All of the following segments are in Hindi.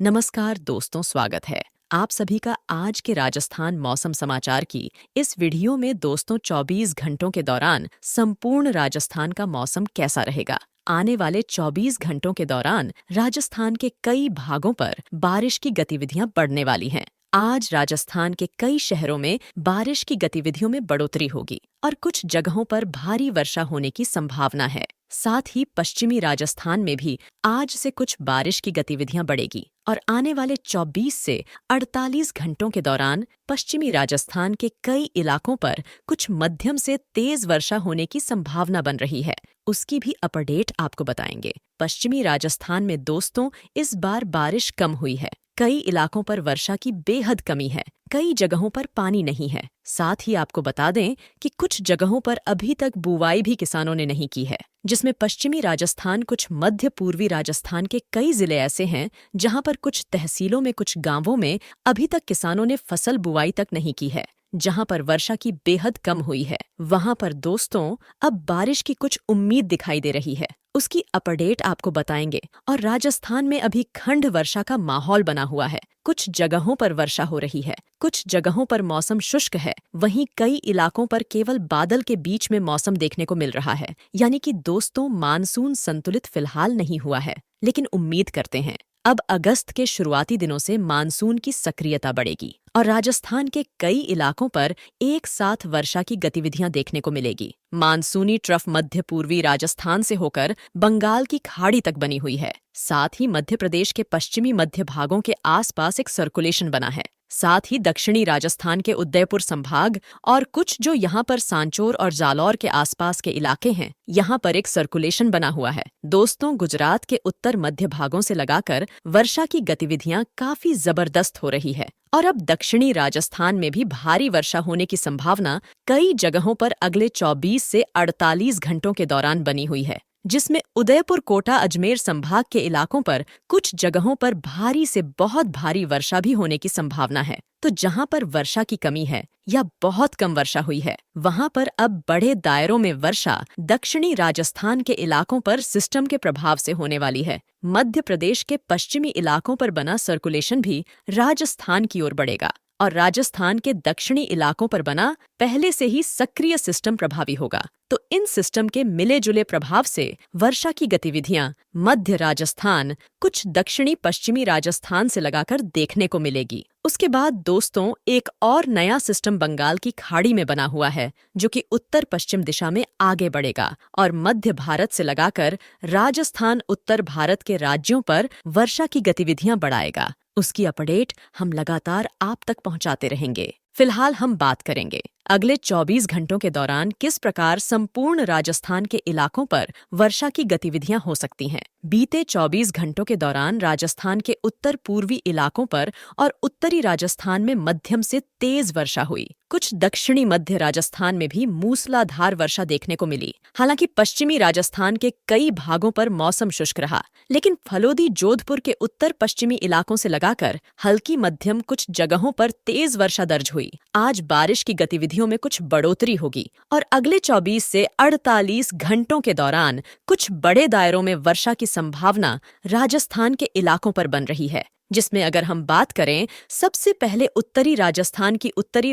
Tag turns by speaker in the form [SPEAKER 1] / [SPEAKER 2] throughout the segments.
[SPEAKER 1] नमस्कार दोस्तों, स्वागत है आप सभी का आज के राजस्थान मौसम समाचार की इस वीडियो में। दोस्तों, 24 घंटों के दौरान संपूर्ण राजस्थान का मौसम कैसा रहेगा? आने वाले 24 घंटों के दौरान राजस्थान के कई भागों पर बारिश की गतिविधियां बढ़ने वाली हैं। आज राजस्थान के कई शहरों में बारिश की गतिविधियों में बढ़ोतरी होगी और कुछ जगहों पर भारी वर्षा होने की संभावना है। साथ ही पश्चिमी राजस्थान में भी आज से कुछ बारिश की गतिविधियां बढ़ेगी और आने वाले 24 से 48 घंटों के दौरान पश्चिमी राजस्थान के कई इलाकों पर कुछ मध्यम से तेज वर्षा होने की संभावना बन रही है। उसकी भी अपडेट आपको बताएंगे। पश्चिमी राजस्थान में दोस्तों, इस बार बारिश कम हुई है। कई इलाकों पर वर्षा की बेहद कमी है। कई जगहों पर पानी नहीं है। साथ ही आपको बता दें कि कुछ जगहों पर अभी तक बुवाई भी किसानों ने नहीं की है, जिसमें पश्चिमी राजस्थान, कुछ मध्य पूर्वी राजस्थान के कई जिले ऐसे हैं जहां पर कुछ तहसीलों में, कुछ गांवों में अभी तक किसानों ने फसल बुवाई तक नहीं की है। जहां पर वर्षा की बेहद कम हुई है, वहां पर दोस्तों अब बारिश की कुछ उम्मीद दिखाई दे रही है। उसकी अपडेट आपको बताएंगे। और राजस्थान में अभी खंड वर्षा का माहौल बना हुआ है। कुछ जगहों पर वर्षा हो रही है, कुछ जगहों पर मौसम शुष्क है। वहीं कई इलाकों पर केवल बादल के बीच में मौसम देखने को मिल रहा है। यानी कि दोस्तों, मानसून संतुलित फिलहाल नहीं हुआ है, लेकिन उम्मीद करते हैं अब अगस्त के शुरुआती दिनों से मानसून की सक्रियता बढ़ेगी और राजस्थान के कई इलाकों पर एक साथ वर्षा की गतिविधियां देखने को मिलेगी। मानसूनी ट्रफ मध्य पूर्वी राजस्थान से होकर बंगाल की खाड़ी तक बनी हुई है। साथ ही मध्य प्रदेश के पश्चिमी मध्य भागों के आसपास एक सर्कुलेशन बना है। साथ ही दक्षिणी राजस्थान के उदयपुर संभाग और कुछ जो यहाँ पर सांचौर और जालौर के आसपास के इलाके हैं, यहाँ पर एक सर्कुलेशन बना हुआ है। दोस्तों, गुजरात के उत्तर मध्य भागों से लगाकर वर्षा की गतिविधियां काफी जबरदस्त हो रही है और अब दक्षिणी राजस्थान में भी भारी वर्षा होने की संभावना कई जगहों पर अगले 24 से 48 घंटों के दौरान बनी हुई है, जिसमें उदयपुर, कोटा, अजमेर संभाग के इलाकों पर कुछ जगहों पर भारी से बहुत भारी वर्षा भी होने की संभावना है। तो जहां पर वर्षा की कमी है या बहुत कम वर्षा हुई है, वहां पर अब बड़े दायरों में वर्षा दक्षिणी राजस्थान के इलाकों पर सिस्टम के प्रभाव से होने वाली है। मध्य प्रदेश के पश्चिमी इलाकों पर बना सर्कुलेशन भी राजस्थान की ओर बढ़ेगा और राजस्थान के दक्षिणी इलाकों पर बना पहले से ही सक्रिय सिस्टम प्रभावी होगा। तो इन सिस्टम के मिले जुले प्रभाव से वर्षा की गतिविधियां मध्य राजस्थान, कुछ दक्षिणी पश्चिमी राजस्थान से लगाकर देखने को मिलेगी। उसके बाद दोस्तों, एक और नया सिस्टम बंगाल की खाड़ी में बना हुआ है, जो कि उत्तर पश्चिम दिशा में आगे बढ़ेगा और मध्य भारत से लगाकर राजस्थान, उत्तर भारत के राज्यों पर वर्षा की गतिविधियां बढ़ाएगा। उसकी अपडेट हम लगातार आप तक पहुंचाते रहेंगे। फिलहाल हम बात करेंगे अगले 24 घंटों के दौरान किस प्रकार संपूर्ण राजस्थान के इलाकों पर वर्षा की गतिविधियां हो सकती हैं। बीते 24 घंटों के दौरान राजस्थान के उत्तर पूर्वी इलाकों पर और उत्तरी राजस्थान में मध्यम से तेज वर्षा हुई। कुछ दक्षिणी मध्य राजस्थान में भी मूसलाधार वर्षा देखने को मिली। हालांकि पश्चिमी राजस्थान के कई भागों पर मौसम शुष्क रहा, लेकिन फलोदी, जोधपुर के उत्तर पश्चिमी इलाकों से लगाकर हल्की मध्यम कुछ जगहों पर तेज वर्षा दर्ज हुई। आज बारिश की गतिविधियों में कुछ बढ़ोतरी होगी और अगले 24 से 48 घंटों के दौरान कुछ बड़े दायरों में वर्षा की संभावना राजस्थान के इलाकों पर बन रही है, जिसमें अगर हम बात करें सबसे पहले उत्तरी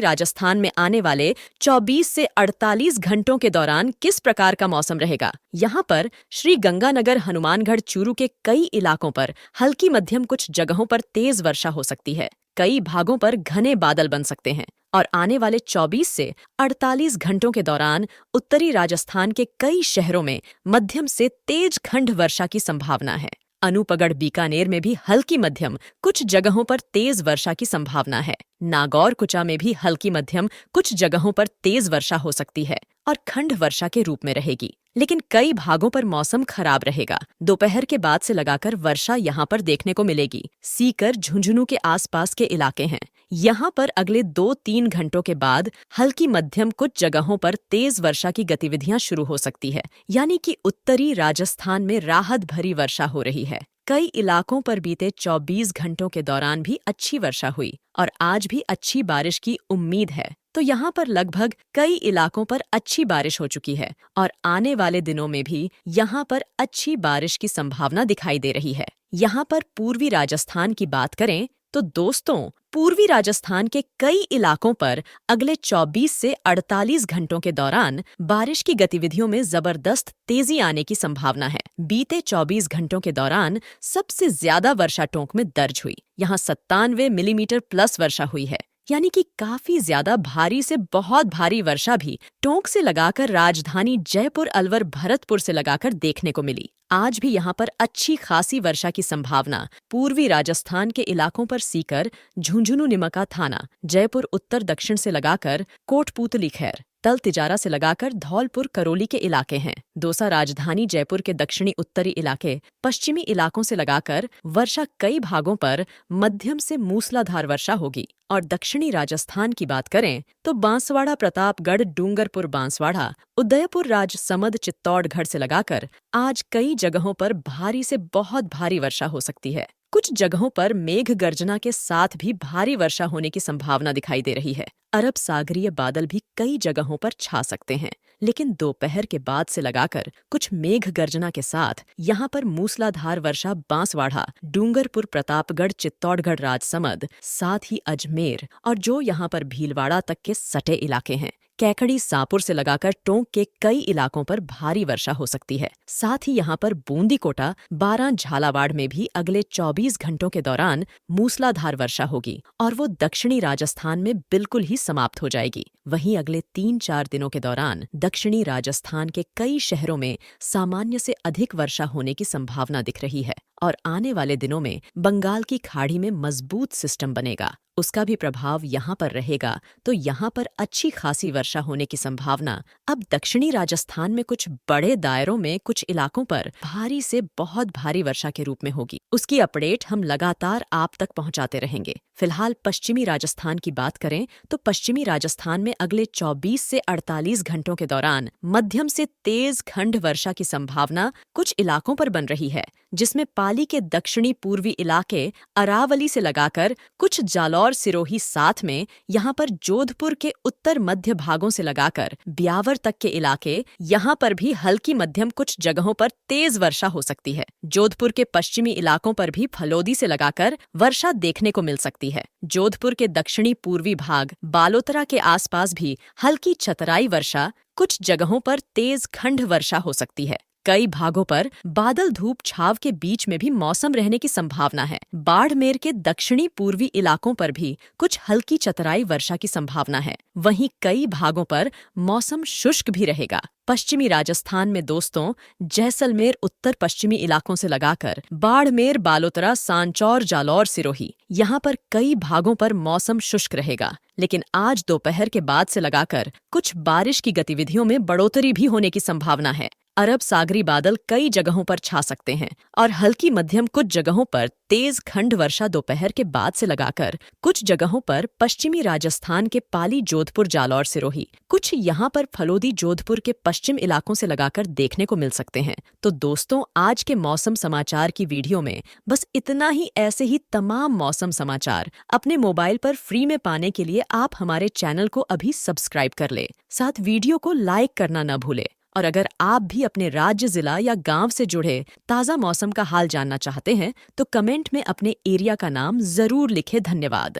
[SPEAKER 1] राजस्थान में आने वाले 24 से 48 घंटों के दौरान किस प्रकार का मौसम रहेगा। यहाँ पर श्री गंगानगर, हनुमानगढ़, चूरू के कई इलाकों पर हल्की मध्यम, कुछ जगहों पर तेज वर्षा हो सकती है। कई भागों पर घने बादल बन सकते हैं और आने वाले 24 से 48 घंटों के दौरान उत्तरी राजस्थान के कई शहरों में मध्यम से तेज खंड वर्षा की संभावना है। अनूपगढ़, बीकानेर में भी हल्की मध्यम, कुछ जगहों पर तेज वर्षा की संभावना है। नागौर, कुचा में भी हल्की मध्यम, कुछ जगहों पर तेज वर्षा हो सकती है और खंड वर्षा के रूप में रहेगी। लेकिन कई भागों पर मौसम खराब रहेगा। दोपहर के बाद से लगाकर वर्षा यहाँ पर देखने को मिलेगी। सीकर, झुंझुनू के आसपास के इलाके हैं, यहाँ पर अगले 2-3 घंटों के बाद हल्की मध्यम, कुछ जगहों पर तेज वर्षा की गतिविधियां शुरू हो सकती है। यानी कि उत्तरी राजस्थान में राहत भरी वर्षा हो रही है। कई इलाकों पर बीते 24 घंटों के दौरान भी अच्छी वर्षा हुई और आज भी अच्छी बारिश की उम्मीद है। तो यहाँ पर लगभग कई इलाकों पर अच्छी बारिश हो चुकी है और आने वाले दिनों में भी यहाँ पर अच्छी बारिश की संभावना दिखाई दे रही है। यहाँ पर पूर्वी राजस्थान की बात करें तो दोस्तों, पूर्वी राजस्थान के कई इलाकों पर अगले 24 से 48 घंटों के दौरान बारिश की गतिविधियों में जबरदस्त तेजी आने की संभावना है। बीते 24 घंटों के दौरान सबसे ज्यादा वर्षा टोंक में दर्ज हुई। यहाँ 97 मिलीमीटर प्लस वर्षा हुई है, यानी कि काफी ज्यादा भारी से बहुत भारी वर्षा भी टोंक से लगाकर राजधानी जयपुर, अलवर, भरतपुर से लगाकर देखने को मिली। आज भी यहाँ पर अच्छी खासी वर्षा की संभावना पूर्वी राजस्थान के इलाकों पर सीकर, झुंझुनू, निमका थाना, जयपुर उत्तर दक्षिण से लगाकर कोटपूतली, खैर, तल तिजारा से लगाकर धौलपुर, करौली के इलाके हैं। दौसा राजधानी जयपुर के दक्षिणी उत्तरी इलाके, पश्चिमी इलाकों से लगाकर वर्षा कई भागों पर मध्यम से मूसलाधार वर्षा होगी। और दक्षिणी राजस्थान की बात करें तो बांसवाड़ा, प्रतापगढ़, डूंगरपुर, बांसवाड़ा, उदयपुर, राजसमंद, चित्तौड़गढ़ से लगाकर आज कई जगहों पर भारी से बहुत भारी वर्षा हो सकती है। कुछ जगहों पर मेघ गर्जना के साथ भी भारी वर्षा होने की संभावना दिखाई दे रही है। अरब सागरीय बादल भी कई जगहों पर छा सकते हैं, लेकिन दोपहर के बाद से लगाकर कुछ मेघ गर्जना के साथ यहाँ पर मूसलाधार वर्षा बांसवाड़ा, डूंगरपुर, प्रतापगढ़, चित्तौड़गढ़, राजसमंद, साथ ही अजमेर और जो यहाँ पर भीलवाड़ा तक के सटे इलाके हैं, कैकड़ी, सांपुर से लगाकर टोंक के कई इलाकों पर भारी वर्षा हो सकती है। साथ ही यहाँ पर बूंदी, कोटा, बारां, झालावाड़ में भी अगले 24 घंटों के दौरान मूसलाधार वर्षा होगी और वो दक्षिणी राजस्थान में बिल्कुल ही समाप्त हो जाएगी। वहीं अगले 3-4 दिनों के दौरान दक्षिणी राजस्थान के कई शहरों में सामान्य से अधिक वर्षा होने की संभावना दिख रही है और आने वाले दिनों में बंगाल की खाड़ी में मजबूत सिस्टम बनेगा, उसका भी प्रभाव यहाँ पर रहेगा। तो यहाँ पर अच्छी खासी वर्षा होने की संभावना अब दक्षिणी राजस्थान में कुछ बड़े दायरों में कुछ इलाकों पर भारी से बहुत भारी वर्षा के रूप में होगी। उसकी अपडेट हम लगातार आप तक पहुँचाते रहेंगे। फिलहाल पश्चिमी राजस्थान की बात करें तो पश्चिमी राजस्थान में अगले 24 से 48 घंटों के दौरान मध्यम से तेज खंड वर्षा की संभावना कुछ इलाकों पर बन रही है, जिसमें पाली के दक्षिणी पूर्वी इलाके, अरावली से लगाकर कुछ जालौर, सिरोही, साथ में यहाँ पर जोधपुर के उत्तर मध्य भागों से लगाकर ब्यावर तक के इलाके, यहाँ पर भी हल्की मध्यम कुछ जगहों पर तेज वर्षा हो सकती है। जोधपुर के पश्चिमी इलाकों पर भी फलोदी से लगाकर वर्षा देखने को मिल सकती है। जोधपुर के दक्षिणी पूर्वी भाग, बालोतरा के आसपास भी हल्की चतराई वर्षा, कुछ जगहों पर तेज खंड वर्षा हो सकती है। कई भागों पर बादल धूप छाव के बीच में भी मौसम रहने की संभावना है। बाड़मेर के दक्षिणी पूर्वी इलाकों पर भी कुछ हल्की चतराई वर्षा की संभावना है। वहीं कई भागों पर मौसम शुष्क भी रहेगा। पश्चिमी राजस्थान में दोस्तों, जैसलमेर उत्तर पश्चिमी इलाकों से लगाकर बाड़मेर, बालोतरा, सांचौर, जालौर, सिरोही, यहाँ पर कई भागों पर मौसम शुष्क रहेगा, लेकिन आज दोपहर के बाद से लगाकर कुछ बारिश की गतिविधियों में बढ़ोतरी भी होने की संभावना है। अरब सागरी बादल कई जगहों पर छा सकते हैं और हल्की मध्यम कुछ जगहों पर तेज खंड वर्षा दोपहर के बाद से लगाकर कुछ जगहों पर पश्चिमी राजस्थान के पाली, जोधपुर, जालौर, सिरोही, कुछ यहाँ पर फलोदी, जोधपुर के पश्चिम इलाकों से लगाकर देखने को मिल सकते हैं। तो दोस्तों, आज के मौसम समाचार की वीडियो में बस इतना ही। ऐसे ही तमाम मौसम समाचार अपने मोबाइल पर फ्री में पाने के लिए आप हमारे चैनल को अभी सब्सक्राइब कर ले, साथ वीडियो को लाइक करना न भूले। और अगर आप भी अपने राज्य, जिला या गांव से जुड़े ताज़ा मौसम का हाल जानना चाहते हैं तो कमेंट में अपने एरिया का नाम जरूर लिखें। धन्यवाद।